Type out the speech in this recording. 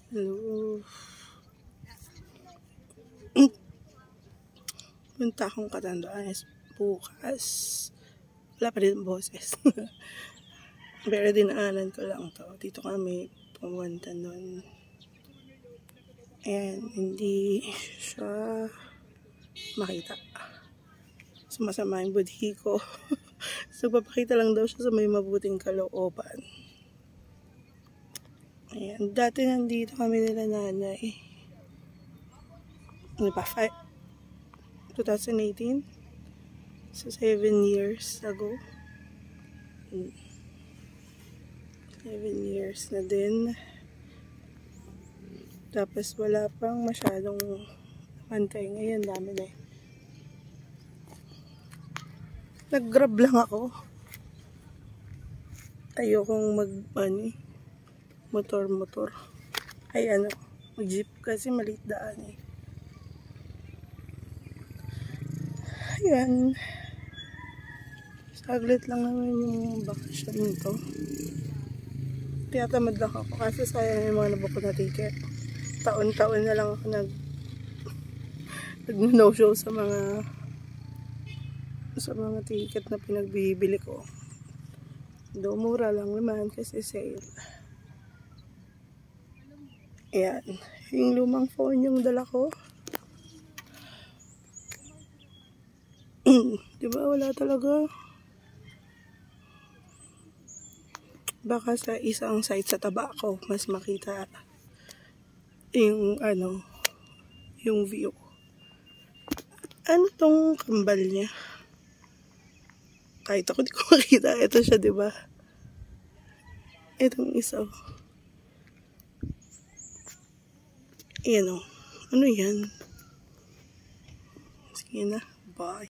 Hello. Punta akong Catanduanes bukas. Wala pa rin boses. Pero dinaanan ko lang to. Dito kami pumunta nun. Ayan, hindi siya makita. Sumasama yung budhi ko. So, papakita lang daw siya sa may mabuting kalooban. Ayan, dati nandito kami nila nanay. Ano pa? 2018? So, 7 years ago. 7 years na din. Tapos wala pang masyadong pantay. Ngayon, dami na eh. Nag-grab lang ako. Ayokong motor. Ay mag-jeep kasi maliit daan eh. Ayan. Saglit lang naman yung bakasyon nito. Tiyatamad lang ako kasi sayang yung mga nabukod na ticket. Taon-taon na lang ako nag-no-show sa mga ticket na pinagbibili ko. Do mura lang naman kasi sale. Ayan. Yung lumang phone yung dala ko. Diba wala talaga? Baka sa isang site sa taba ko mas makita yung yung view. Ano tong kambal niya? Kahit ako di ko makita. Ito siya, diba? Itong isa. Ayan o. Ano yan? Sige na. Bye.